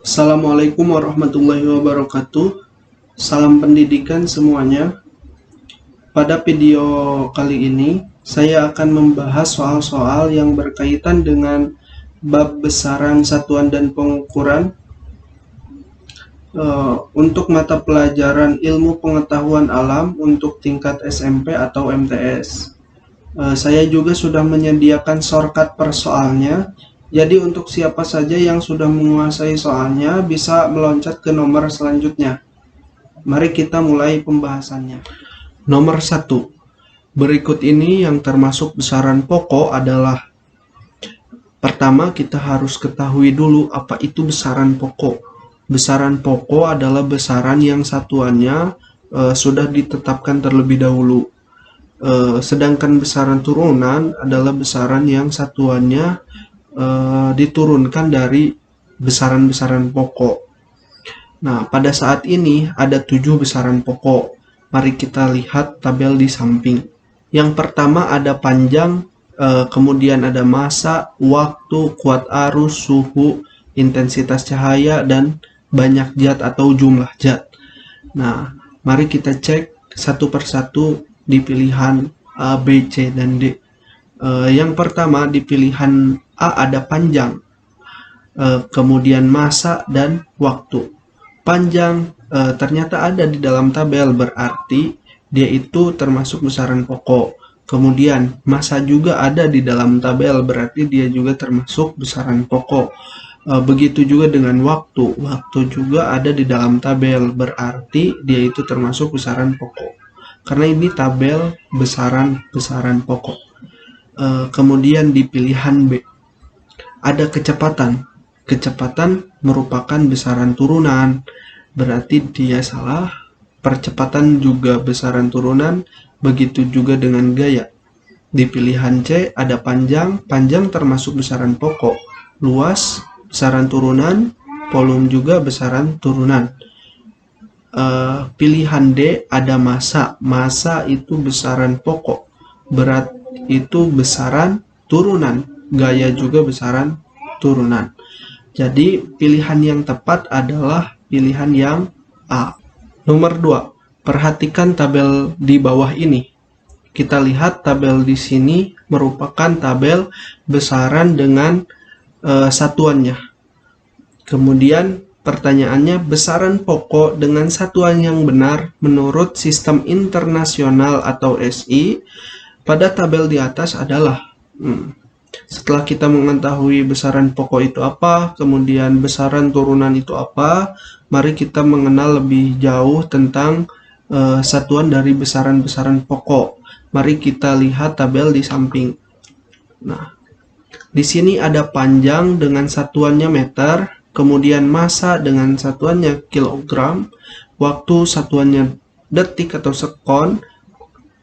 Assalamualaikum warahmatullahi wabarakatuh. Salam pendidikan semuanya. Pada video kali ini, saya akan membahas soal-soal yang berkaitan dengan bab besaran satuan dan pengukuran untuk mata pelajaran ilmu pengetahuan alam untuk tingkat SMP atau MTS. Saya juga sudah menyediakan shortcut per soalnya. Jadi untuk siapa saja yang sudah menguasai soalnya bisa meloncat ke nomor selanjutnya. Mari kita mulai pembahasannya. Nomor 1. Berikut ini yang termasuk besaran pokok adalah: pertama, kita harus ketahui dulu apa itu besaran pokok. Besaran pokok adalah besaran yang satuannya sudah ditetapkan terlebih dahulu. Sedangkan besaran turunan adalah besaran yang satuannya diturunkan dari besaran-besaran pokok. Nah, pada saat ini ada 7 besaran pokok. Mari kita lihat tabel di samping. Yang pertama ada panjang, kemudian ada massa, waktu, kuat arus, suhu, intensitas cahaya, dan banyak zat atau jumlah zat. Nah, mari kita cek satu persatu di pilihan A, B, C, dan D. Yang pertama di pilihan A ada panjang, kemudian massa dan waktu. Panjang ternyata ada di dalam tabel, berarti dia itu termasuk besaran pokok. Kemudian massa juga ada di dalam tabel, berarti dia juga termasuk besaran pokok. Begitu juga dengan waktu. Waktu juga ada di dalam tabel, berarti dia itu termasuk besaran pokok. Karena ini tabel besaran pokok. Kemudian di pilihan B ada kecepatan. Kecepatan merupakan besaran turunan, berarti dia salah. Percepatan juga besaran turunan, begitu juga dengan gaya. Di pilihan C ada panjang. Panjang termasuk besaran pokok. Luas besaran turunan, volume juga besaran turunan. Pilihan D ada massa. Massa itu besaran pokok. Berat itu besaran turunan. Gaya juga besaran turunan. Jadi pilihan yang tepat adalah pilihan yang A. Nomor 2. Perhatikan tabel di bawah ini. Kita lihat tabel di sini merupakan tabel besaran dengan satuannya. Kemudian pertanyaannya, besaran pokok dengan satuan yang benar menurut Sistem Internasional atau SI pada tabel di atas adalah. Setelah kita mengetahui besaran pokok itu apa, kemudian besaran turunan itu apa, mari kita mengenal lebih jauh tentang satuan dari besaran-besaran pokok. Mari kita lihat tabel di samping. Nah, di sini ada panjang dengan satuannya meter, kemudian massa dengan satuannya kilogram, waktu satuannya detik atau sekon,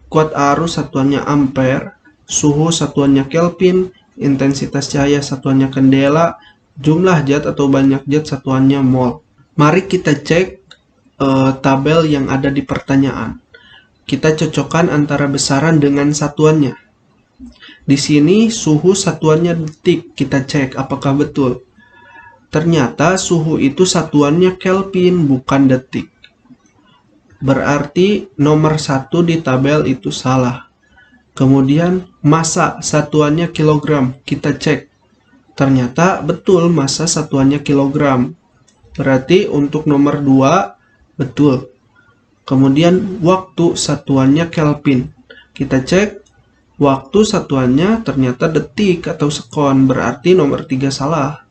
kuat arus satuannya ampere, suhu satuannya Kelvin, intensitas cahaya satuannya kandela, jumlah zat atau banyak zat satuannya mol. Mari kita cek tabel yang ada di pertanyaan. Kita cocokkan antara besaran dengan satuannya. Di sini suhu satuannya detik, kita cek apakah betul. Ternyata suhu itu satuannya Kelvin, bukan detik. Berarti nomor 1 di tabel itu salah. Kemudian massa satuannya kilogram, kita cek. Ternyata betul massa satuannya kilogram. Berarti untuk nomor 2 betul. Kemudian waktu satuannya Kelvin. Kita cek, waktu satuannya ternyata detik atau sekon, berarti nomor 3 salah.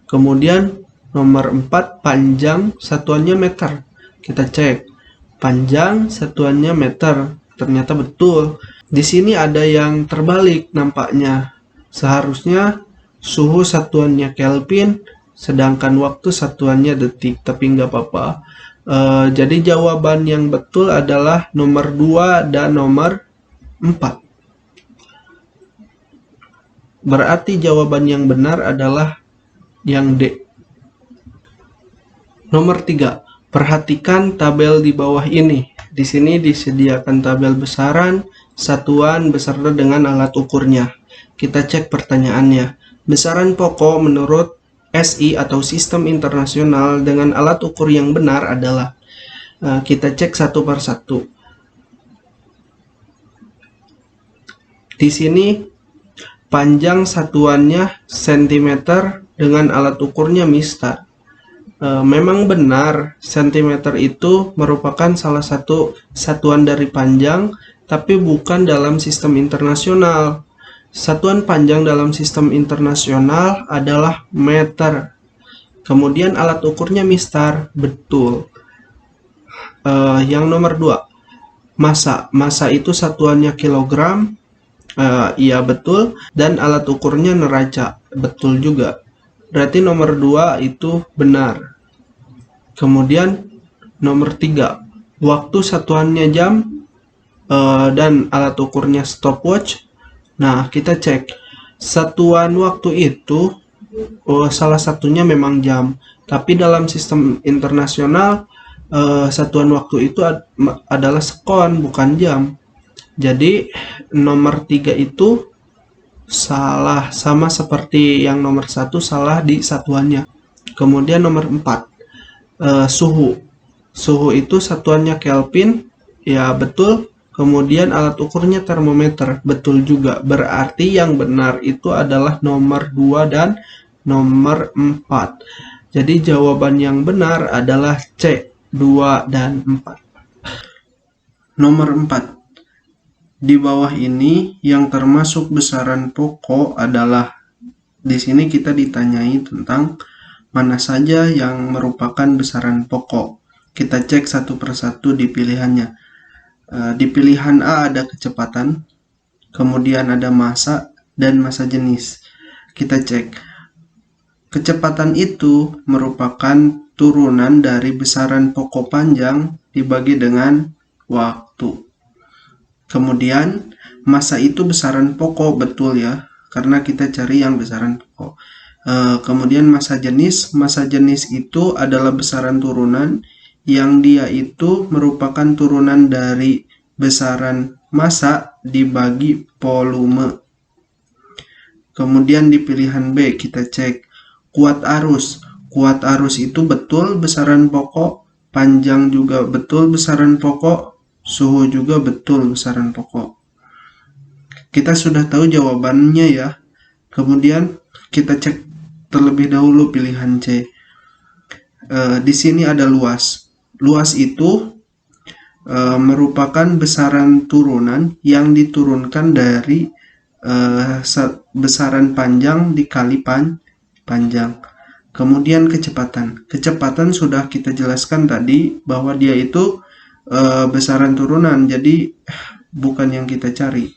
Kemudian nomor 4 panjang satuannya meter. Kita cek, panjang satuannya meter. Ternyata betul. Di sini ada yang terbalik nampaknya. Seharusnya suhu satuannya Kelvin, sedangkan waktu satuannya detik, tapi nggak apa-apa. Jadi jawaban yang betul adalah nomor 2 dan nomor 4. Berarti jawaban yang benar adalah yang D. Nomor 3. Perhatikan tabel di bawah ini. Di sini disediakan tabel besaran, satuan, beserta dengan alat ukurnya. Kita cek pertanyaannya. Besaran pokok menurut SI atau sistem internasional dengan alat ukur yang benar adalah, kita cek satu per satu. Di sini panjang satuannya cm dengan alat ukurnya mistar. Memang benar cm itu merupakan salah satu satuan dari panjang, tapi bukan dalam sistem internasional. Satuan panjang dalam sistem internasional adalah meter. Kemudian alat ukurnya mistar, betul. Yang nomor 2, massa. Massa itu satuannya kilogram, iya betul. Dan alat ukurnya neraca, betul juga. Berarti nomor 2 itu benar. Kemudian nomor 3, waktu satuannya jam dan alat ukurnya stopwatch. Nah, kita cek satuan waktu itu salah satunya memang jam, tapi dalam sistem internasional satuan waktu itu adalah sekon, bukan jam. Jadi nomor 3 itu salah, sama seperti yang nomor 1 salah di satuannya. Kemudian nomor 4, suhu. Suhu itu satuannya Kelvin, ya betul. Kemudian alat ukurnya termometer, betul juga. Berarti yang benar itu adalah nomor 2 dan nomor 4. Jadi jawaban yang benar adalah C, 2 dan 4. Nomor 4. Di bawah ini yang termasuk besaran pokok adalah, di sini kita ditanyai tentang mana saja yang merupakan besaran pokok. Kita cek satu persatu di pilihannya. Di pilihan A ada kecepatan, kemudian ada massa dan massa jenis. Kita cek. Kecepatan itu merupakan turunan dari besaran pokok panjang dibagi dengan waktu. Kemudian massa itu besaran pokok, betul ya, karena kita cari yang besaran pokok. Kemudian massa jenis itu adalah besaran turunan yang dia itu merupakan turunan dari besaran massa dibagi volume. Kemudian di pilihan B kita cek kuat arus. Kuat arus itu betul besaran pokok, panjang juga betul besaran pokok, suhu juga betul besaran pokok. Kita sudah tahu jawabannya ya. Kemudian kita cek terlebih dahulu pilihan C. Di sini ada luas. Luas itu merupakan besaran turunan yang diturunkan dari besaran panjang dikali panjang. Kemudian kecepatan. Kecepatan sudah kita jelaskan tadi bahwa dia itu besaran turunan, jadi bukan yang kita cari.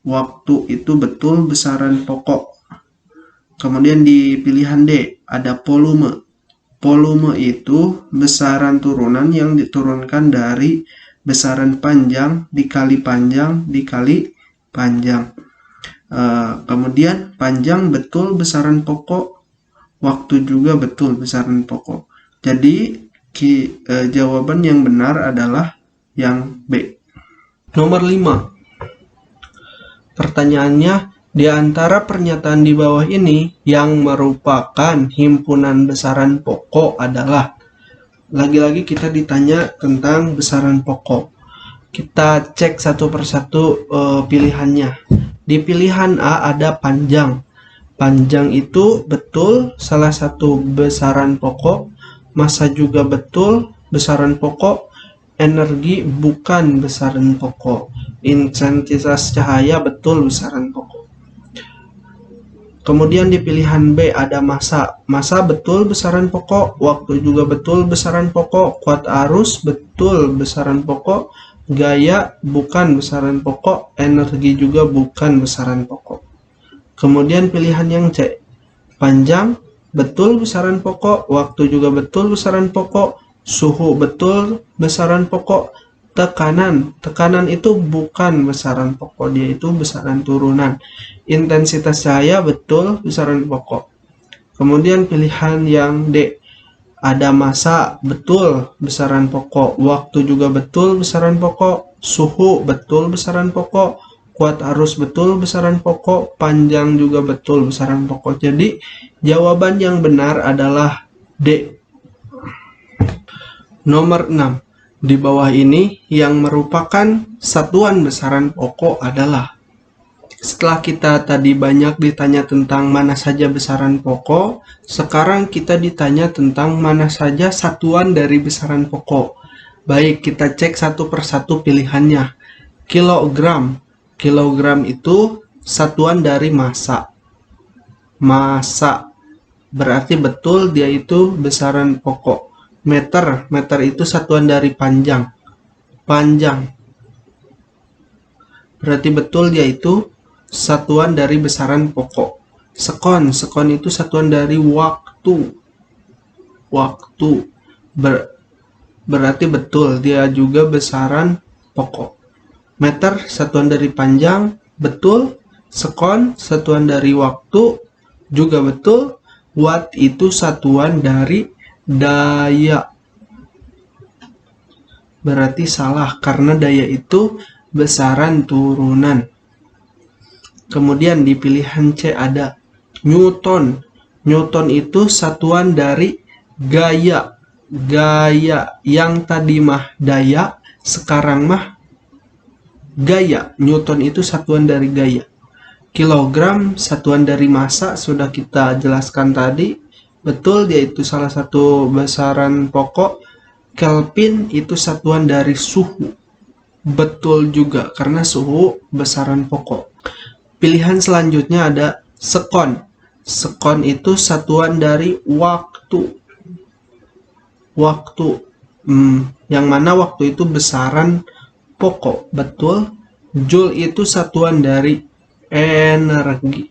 Waktu itu betul besaran pokok. Kemudian di pilihan D ada volume. Volume itu besaran turunan yang diturunkan dari besaran panjang dikali panjang dikali panjang. Kemudian panjang betul besaran pokok, waktu juga betul besaran pokok. Jadi jawaban yang benar adalah yang B. Nomor 5. Pertanyaannya, di antara pernyataan di bawah ini yang merupakan himpunan besaran pokok adalah, lagi-lagi kita ditanya tentang besaran pokok. Kita cek satu persatu pilihannya. Di pilihan A ada panjang. Panjang itu betul salah satu besaran pokok, massa juga betul besaran pokok, energi bukan besaran pokok, intensitas cahaya betul besaran pokok. Kemudian di pilihan B ada massa. Massa betul besaran pokok, waktu juga betul besaran pokok, kuat arus betul besaran pokok, gaya bukan besaran pokok, energi juga bukan besaran pokok. Kemudian pilihan yang C, panjang betul besaran pokok, waktu juga betul besaran pokok, suhu betul besaran pokok, tekanan itu bukan besaran pokok, dia itu besaran turunan. Intensitas cahaya betul besaran pokok. Kemudian pilihan yang D, ada massa betul besaran pokok, waktu juga betul besaran pokok, suhu betul besaran pokok, kuat harus betul besaran pokok, panjang juga betul besaran pokok. Jadi jawaban yang benar adalah D. Nomor 6. Di bawah ini yang merupakan satuan besaran pokok adalah. Setelah kita tadi banyak ditanya tentang mana saja besaran pokok, sekarang kita ditanya tentang mana saja satuan dari besaran pokok. Baik, kita cek satu persatu pilihannya. Kilogram. Kilogram itu satuan dari massa. Massa. Berarti betul dia itu besaran pokok. Meter. Meter itu satuan dari panjang. Panjang. Berarti betul dia itu satuan dari besaran pokok. Sekon. Sekon itu satuan dari waktu. Waktu. Berarti betul dia juga besaran pokok. Meter satuan dari panjang. Betul. Sekon satuan dari waktu. Juga betul. Watt itu satuan dari daya. Berarti salah karena daya itu besaran turunan. Kemudian di pilihan C ada Newton. Newton itu satuan dari gaya. Gaya yang tadi mah daya, sekarang mah gaya. Newton itu satuan dari gaya. Kilogram satuan dari massa sudah kita jelaskan tadi. Betul, dia itu salah satu besaran pokok. Kelvin itu satuan dari suhu. Betul juga, karena suhu besaran pokok. Pilihan selanjutnya ada sekon. Sekon itu satuan dari waktu. Waktu. Yang mana waktu itu besaran pokok. Betul. Joule itu satuan dari energi.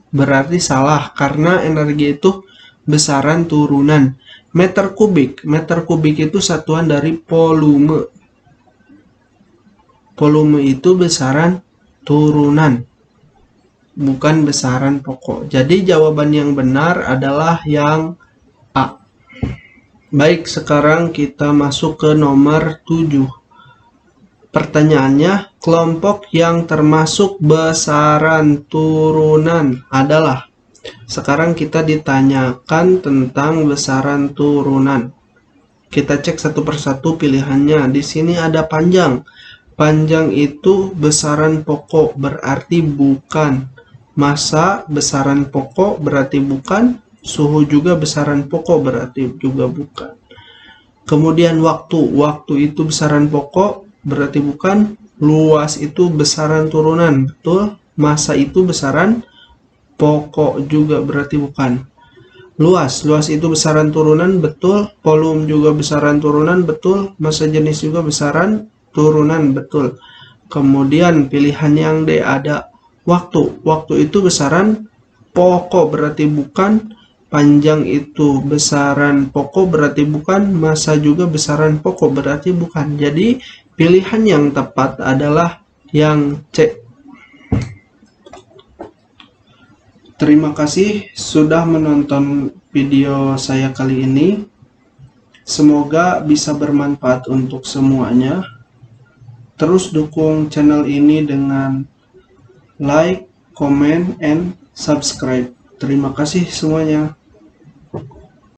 Berarti salah karena energi itu besaran turunan. Meter kubik. Meter kubik itu satuan dari volume. Volume itu besaran turunan, bukan besaran pokok. Jadi jawaban yang benar adalah yang A. Baik, sekarang kita masuk ke nomor 7. Pertanyaannya, kelompok yang termasuk besaran turunan adalah. Sekarang kita ditanyakan tentang besaran turunan. Kita cek satu persatu pilihannya. Di sini ada panjang. Panjang itu besaran pokok, berarti bukan. Massa besaran pokok, berarti bukan. Suhu juga besaran pokok, berarti juga bukan. Kemudian waktu. Waktu itu besaran pokok, berarti bukan. Luas itu besaran turunan, betul. Massa itu besaran pokok juga, berarti bukan. Luas itu besaran turunan, betul. Volume juga besaran turunan, betul. Massa jenis juga besaran turunan, betul. Kemudian pilihan yang D ada waktu. Waktu itu besaran pokok, berarti bukan. Panjang itu besaran pokok, berarti bukan. Massa juga besaran pokok, berarti bukan. Jadi pilihan yang tepat adalah yang C. Terima kasih sudah menonton video saya kali ini. Semoga bisa bermanfaat untuk semuanya. Terus dukung channel ini dengan like, comment, and subscribe. Terima kasih semuanya.